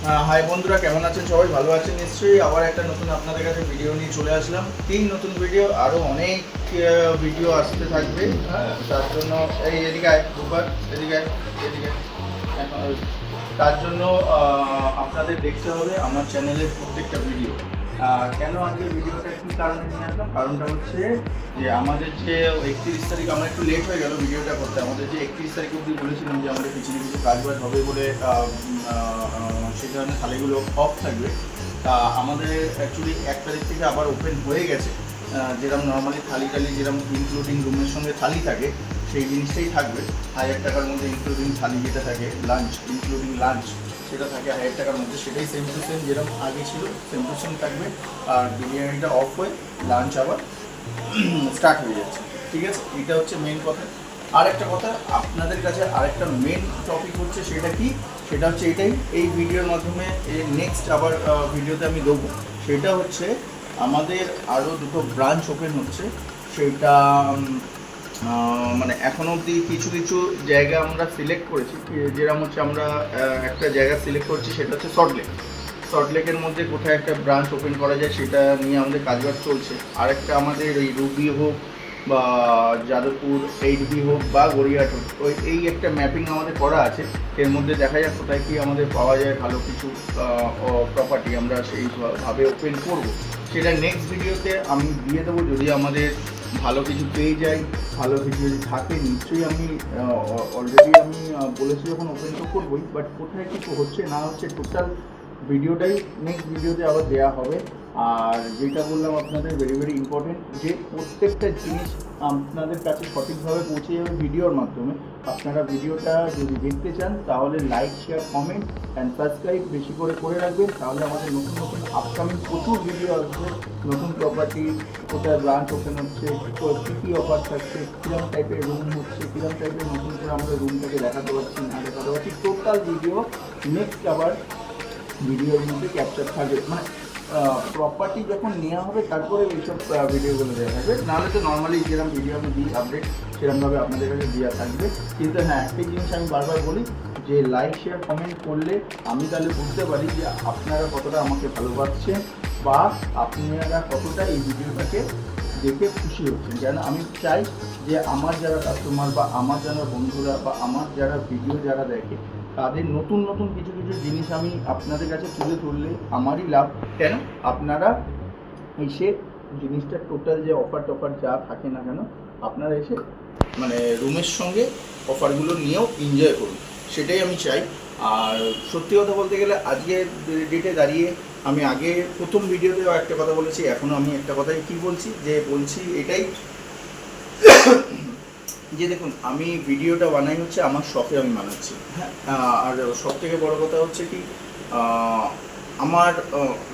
High বন্ধুরা, কেমন আছেন? সবাই ভালো আছেন নিশ্চয়ই। আবার একটা নতুন আপনাদের কাছে ভিডিও নিয়ে চলে আসলাম। নতুন ভিডিও, আরও অনেক ভিডিও আসতে থাকবে। হ্যাঁ, তার জন্য এদিকে আয় দুবার, এদিকে আয়, এদিকে আয়। তার জন্য আপনাদের দেখতে হবে আমার চ্যানেলের প্রত্যেকটা ভিডিও। কেন আজকে ভিডিওটা কী কারণে নিয়ে আসলাম? কারণটা হচ্ছে যে আমাদের যে 31 তারিখ, আমরা একটু লেট হয়ে গেল ভিডিওটা করতে। আমাদের যে 31 তারিখ অবধি বলেছিলাম যে আমাদের কিছু না কিছু কাজবাজ হবে বলে, সেই কারণে থালিগুলো অফ থাকবে। তা আমাদের অ্যাকচুয়ালি 1 তারিখ থেকে আবার ওপেন হয়ে গেছে। যেরকম নর্মালি থালি যেরকম ইনক্লুডিং রুমের সঙ্গে থালি থাকে, সেই জিনিসটাই থাকবে। 1000 টাকার মধ্যে ইনক্লুডিং থালি যেটা থাকে, লাঞ্চ ইনক্লুডিং লাঞ্চ সেটা থাকে 1000 টাকার মধ্যে। সেটাই সেম টু সেম যেরকম আগে ছিল সেম টু সেম থাকবে। আর বিরিয়ানিটা অফ হয়ে লাঞ্চ আবার স্টার্ট হয়ে যাচ্ছে। ঠিক আছে, এটা হচ্ছে মেন কথা। আরেকটা কথা আপনাদের কাছে, আরেকটা মেন টপিক হচ্ছে সেটা কি, সেটা হচ্ছে এটাই। এই ভিডিওর মাধ্যমে নেক্সট আবার ভিডিওতে আমি দেবো। সেটা হচ্ছে আমাদের আরও দুটো ব্রাঞ্চ ওপেন হচ্ছে। সেটা মানে এখন অবধি কিছু কিছু জায়গা আমরা সিলেক্ট করেছি। যেরকম হচ্ছে আমরা একটা জায়গা সিলেক্ট করছি, সেটা হচ্ছে সল্টলেকের মধ্যে কোথায় একটা ব্রাঞ্চ ওপেন করা যায় সেটা নিয়ে আমাদের কাজবাজ চলছে। আরেকটা আমাদের এই রুবি হোক বা যাদবপুর 8B হোক বা গড়িয়াহাট হোক, এই একটা ম্যাপিং আমাদের করা আছে। এর মধ্যে দেখা যাক কোথায় কি আমাদের পাওয়া যায় ভালো কিছু প্রপার্টি, আমরা সেইভাবে ওপেন করব। সেটা নেক্সট ভিডিওতে আমি দিয়ে দেবো। যদি আমাদের ভালো কিছু পেয়ে যাই, ভালো কিছু যদি থাকে, নিশ্চয়ই আমি অলরেডি আমি বলেছি যখন ওপেন তো করবোই, বাট কোথায় কিছু হচ্ছে না হচ্ছে টোটাল ভিডিওটাই নেক্সট ভিডিওতে আবার দেওয়া হবে। আর যেটা বললাম আপনাদের ভেরি ভেরি ইম্পর্টেন্ট, যে প্রত্যেকটা জিনিস আপনাদের কাছে সঠিকভাবে পৌঁছে যাবে ভিডিওর মাধ্যমে। আপনারা ভিডিওটা যদি দেখতে চান তাহলে like, share, comment and subscribe বেশি করে করে রাখবেন। তাহলে আমাদের নতুন নতুন আপকামিং প্রচুর ভিডিও আসবে। নতুন প্রপার্টি, কোথায় ব্রাঞ্চ ওপেন হচ্ছে, কী কী অফার থাকছে, কীরকম টাইপের রুম হচ্ছে, কীরকম টাইপের নতুন করে আমরা রুমটাকে দেখাতে পারছি না দেখাতে পারছি, টোটাল ভিডিও নেক্সট আবার ভিডিওর মধ্যে ক্যাপচার থাকবে। মানে প্রপার্টি যখন নেওয়া হবে তারপরে এইসব ভিডিওগুলো দেওয়া থাকবে। নাহলে তো নর্মালি যেরকম ভিডিও আমি দিই আপডেট, সেরকমভাবে আপনাদের কাছে দেওয়া থাকবে। কিন্তু হ্যাঁ, একটি জিনিস আমি বারবার বলি যে লাইক, শেয়ার, কমেন্ট করলে আমি তাহলে বুঝতে পারি যে আপনারা কতটা আমাকে ভালোবাসছেন বা আপনারা কতটা এই ভিডিওটাকে দেখে খুশি হচ্ছেন। যেন আমি চাই যে আমার যারা কাস্টমার বা আমার যারা বন্ধুরা বা আমার যারা ভিডিও যারা দেখে, তাদের নতুন নতুন কিছু কিছু জিনিস আমি আপনাদের কাছে তুলে ধরলে আমারই লাভ। কেন? আপনারা এসে জিনিসটা টোটাল যে অফার টফার যা থাকে না কেন, আপনারা এসে মানে রুমের সঙ্গে অফারগুলো নিয়েও এনজয় করুন, সেটাই আমি চাই। আর সত্যি কথা বলতে গেলে আজকের ডেটে দাঁড়িয়ে আমি আগে প্রথম ভিডিওতেও একটা কথা বলেছি, এখনও আমি একটা কথাই কি বলছি, যে বলছি এটাই যে দেখুন, আমি ভিডিওটা বানাই হচ্ছে আমার শখে আমি বানাচ্ছি। হ্যাঁ, আর সব থেকে বড়ো কথা হচ্ছে কি, আমার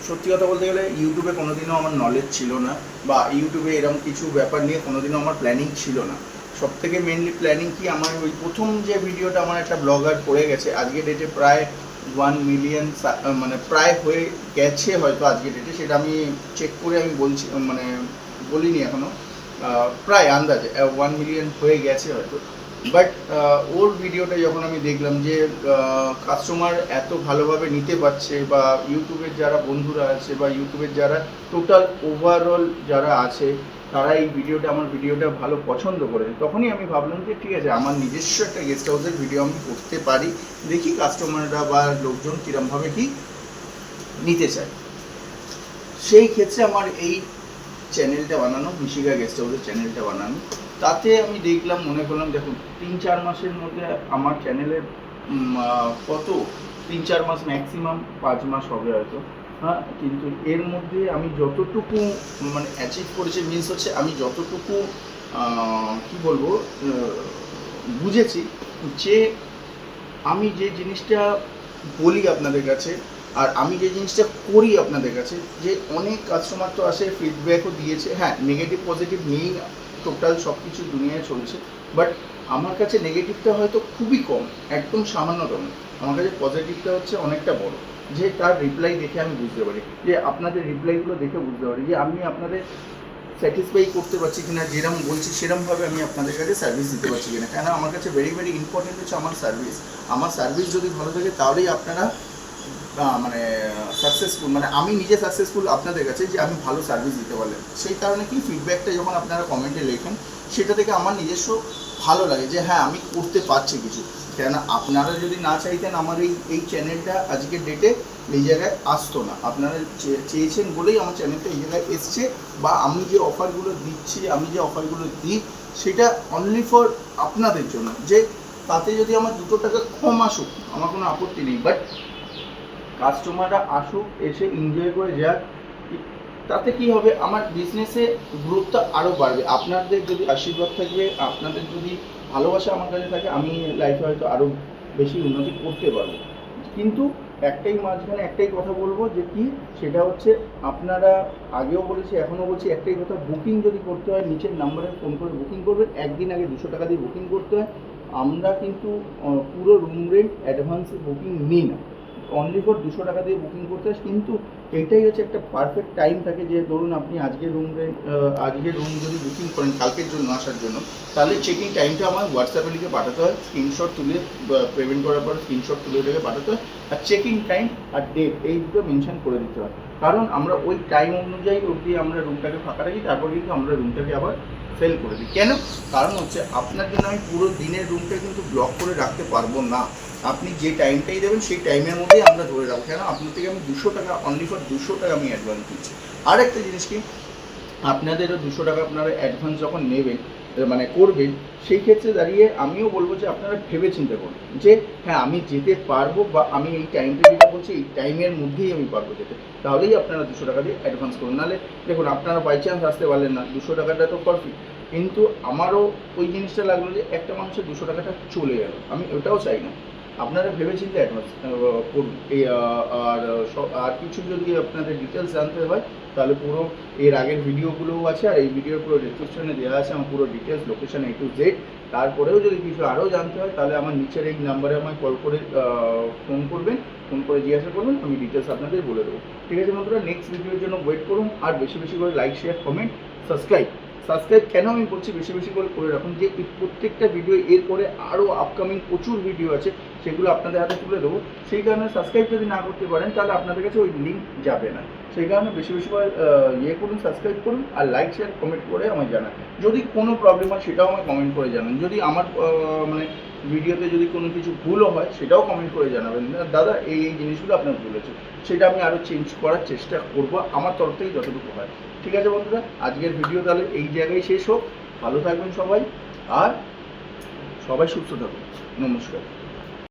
সত্যি কথা বলতে গেলে ইউটিউবে কোনোদিনও আমার নলেজ ছিল না, বা ইউটিউবে এরকম কিছু ব্যাপার নিয়ে কোনোদিনও আমার প্ল্যানিং ছিল না। সব থেকে মেনলি প্ল্যানিং কি, আমার ওই প্রথম যে ভিডিওটা আমার একটা ব্লগার করে গেছে, আজকে ডেটে প্রায় 1 মিলিয়ন মানে প্রায় হয়ে গেছে হয়তো আজকে ডেটে, সেটা আমি চেক করে আমি বলছি, মানে বলিনি এখনও, প্রায় আন্দাজে 1 মিলিয়ন হয়ে গেছে হয়তো। বাট ওর ভিডিওটা যখন আমি দেখলাম যে কাস্টমার এত ভালোভাবে নিতে পারছে, বা ইউটিউবের যারা বন্ধুরা আছে বা ইউটিউবের যারা টোটাল ওভারঅল যারা আছে, তারা এই ভিডিওটা, আমার ভিডিওটা ভালো পছন্দ করেছে, তখনই আমি ভাবলাম যে ঠিক আছে, আমার নিজস্ব একটা গেস্ট হাউসের ভিডিও আমি করতে পারি, দেখি কাস্টমাররা বা লোকজন কীরমভাবে কি নিতে চায়। সেই ক্ষেত্রে আমার এই চ্যানেলটা বানানো, মিশিকা গেস্ট হাউসের চ্যানেলটা বানানো, তাতে আমি দেখলাম, মনে করলাম দেখুন 3-4 মাসের মধ্যে আমার চ্যানেলের কত 3-4 মাস, ম্যাক্সিমাম 5 মাস হবে হয়তো। হ্যাঁ, কিন্তু এর মধ্যে আমি যতটুকু মানে অ্যাচিভ করেছি, মিনস হচ্ছে আমি যতটুকু কি বলবো, বুঝেছি যে আমি যে জিনিসটা বলি আপনাদের কাছে, আর আমি যে জিনিসটা করি আপনাদের কাছে, যে অনেক কাস্টমার তো আসে, ফিডব্যাকও দিয়েছে। হ্যাঁ, নেগেটিভ পজিটিভ নিয়েই টোটাল সব কিছু দুনিয়ায় চলছে, বাট আমার কাছে নেগেটিভটা হয়তো খুবই কম, একদম সামান্যতম। আমার কাছে পজিটিভটা হচ্ছে অনেকটা বড়, যে তার রিপ্লাই দেখে আমি বুঝতে পারি, যে আপনাদের রিপ্লাইগুলো দেখে বুঝতে পারি যে আমি আপনাদের স্যাটিসফাই করতে পারছি কিনা, যেরকম বলছি সেরকমভাবে আমি আপনাদের কাছে সার্ভিস দিতে পারছি কিনা। কেন আমার কাছে ভেরি ভেরি ইম্পর্টেন্ট হচ্ছে আমার সার্ভিস। আমার সার্ভিস যদি ভালো থাকে তাহলেই আপনারা মানে সাকসেসফুল, মানে আমি নিজে সাকসেসফুল আপনাদের কাছে যে আমি ভালো সার্ভিস দিতে পারলাম। সেই কারণে কি ফিডব্যাকটা যখন আপনারা কমেন্টে লেখেন সেটা থেকে আমার নিজস্ব ভালো লাগে যে হ্যাঁ আমি করতে পারছি কিছু। কেননা আপনারা যদি না চাইতেন আমার এই চ্যানেলটা আজকের ডেটে এই জায়গায় আসতো না। আপনারা চেয়েছেন বলেই আমার চ্যানেলটা এই জায়গায় এসছে, বা আমি যে অফারগুলো দিচ্ছি, আমি যে অফারগুলো দিই সেটা অনলি ফর আপনাদের জন্য। যে তাতে যদি আমার 2 টাকা কম আসুক আমার কোনো আপত্তি নেই, বাট কাস্টমাররা আসুক, এসে এনজয় করে যাক। তাতে কি হবে, আমার বিজনেসে গ্রোথটা আরও বাড়বে। আপনাদের যদি আশীর্বাদ থাকবে, আপনাদের যদি ভালোবাসা আমার কাছে থাকে, আমি লাইফে হয়তো আরও বেশি উন্নতি করতে পারবো। কিন্তু একটাই মাঝখানে একটাই কথা বলবো যে কি, সেটা হচ্ছে আপনারা আগেও বলেছি এখনও বলছি একটাই কথা, বুকিং যদি করতে হয় নিচের নাম্বারে ফোন করে বুকিং করবেন। একদিন আগে 200 টাকা দিয়ে বুকিং করতে হয়। আমরা কিন্তু পুরো রুম রেন্ট অ্যাডভান্সে বুকিং নিই না, অনলি ফর 200 টাকা দিয়ে বুকিং করতে হয়। কিন্তু এইটাই হচ্ছে একটা পারফেক্ট টাইম থাকে যে ধরুন আপনি আজকে রুম যদি বুকিং করেন কালকের জন্য আসার জন্য, তাহলে চেকিং টাইমটা আমার হোয়াটসঅ্যাপে লিখে পাঠাতে হয়। স্ক্রিনশট তুলে পেমেন্ট করার পর স্ক্রিনশট তুলে রেখে পাঠাতে হয়, আর চেকিং টাইম আর ডেট এই দুটো মেনশন করে দিতে হয়। কারণ আমরা ওই টাইম অনুযায়ী অবধি আমরা রুমটাকে ফাঁকা রাখি, তারপর কিন্তু আমরা রুমটাকে আবার সেল করে দিই। কেন? কারণ হচ্ছে আপনার জন্য আমি পুরো দিনের রুমটা কিন্তু ব্লক করে রাখতে পারবো না। আপনি যে টাইমটাই দেবেন সেই টাইমের মধ্যেই আমরা ধরে রাখবো। কেন? আপনার থেকে আমি 200 টাকা, অনলি ফর 200 টাকা আমি অ্যাডভান্স দিচ্ছি। আর একটা জিনিস কি, আপনাদেরও 200 টাকা আপনারা অ্যাডভান্স যখন নেবেন মানে করবেন, সেই ক্ষেত্রে দাঁড়িয়ে আমিও বলবো যে আপনারা ভেবে চিন্তা করুন যে হ্যাঁ আমি যেতে পারবো, বা আমি এই টাইমটা যেটা বলছি এই টাইমের মধ্যেই আমি পারবো যেতে। তাহলেই আপনারা 200 টাকা দিয়ে অ্যাডভান্স করুন। নাহলে দেখুন আপনারা বাই চান্স আসতে পারলেন না, 200 টাকাটা তো পারফেক্ট, কিন্তু আমারও ওই জিনিসটা লাগলো যে একটা মানুষের 200 টাকাটা চলে গেল, আমি ওটাও চাই না। আপনারা ভেবেচিন্তে অ্যাডভান্স করুন। এই আর কিছু যদি আপনাদের ডিটেলস জানতে হয় তাহলে পুরো এর আগের ভিডিওগুলোও আছে, আর এই ভিডিওর পুরো ডিসক্রিপশনে দেওয়া আছে আমার পুরো details, location A to Z। তারপরেও যদি কিছু আরও জানতে হয় তাহলে আমার নিচের এই নাম্বারে আমায় কল করে ফোন করবেন, ফোন করে জিজ্ঞাসা করবেন, আমি ডিটেলস আপনাদের বলে দেবো। ঠিক আছে বন্ধুরা, নেক্সট ভিডিওর জন্য ওয়েট করুন। আর বেশি বেশি করে লাইক, শেয়ার, কমেন্ট, সাবস্ক্রাইব কেন আমি বলছি বেশি বেশি করে রাখুন, যে প্রত্যেকটা ভিডিও এরপরে আরও আপকামিং প্রচুর ভিডিও আছে, সেগুলো আপনাদের হাতে তুলে দেবো। সেই কারণে সাবস্ক্রাইব যদি না করতে পারেন তাহলে আপনাদের কাছে ওই লিঙ্ক যাবে না। সেই কারণে বেশি বেশি করে করুন, সাবস্ক্রাইব করুন, আর লাইক, শেয়ার, কমেন্ট করে আমায় জানান। যদি কোনো প্রবলেম হয় সেটাও আমায় কমেন্ট করে জানান। যদি আমার মানে ভিডিওতে যদি কোনো কিছু ভুলও হয় সেটাও কমেন্ট করে জানাবেন, দাদা এই জিনিসগুলো আপনার ভুল হয়েছে, সেটা আমি আরও চেঞ্জ করার চেষ্টা করব আমার তরফ থেকে যতটুকু হয়। ঠিক আছে বন্ধুরা, আজকের ভিডিও তাহলে এই জায়গায় শেষ হোক। ভালো থাকবেন সবাই, আর সবাই সুস্থ থাকুন। নমস্কার।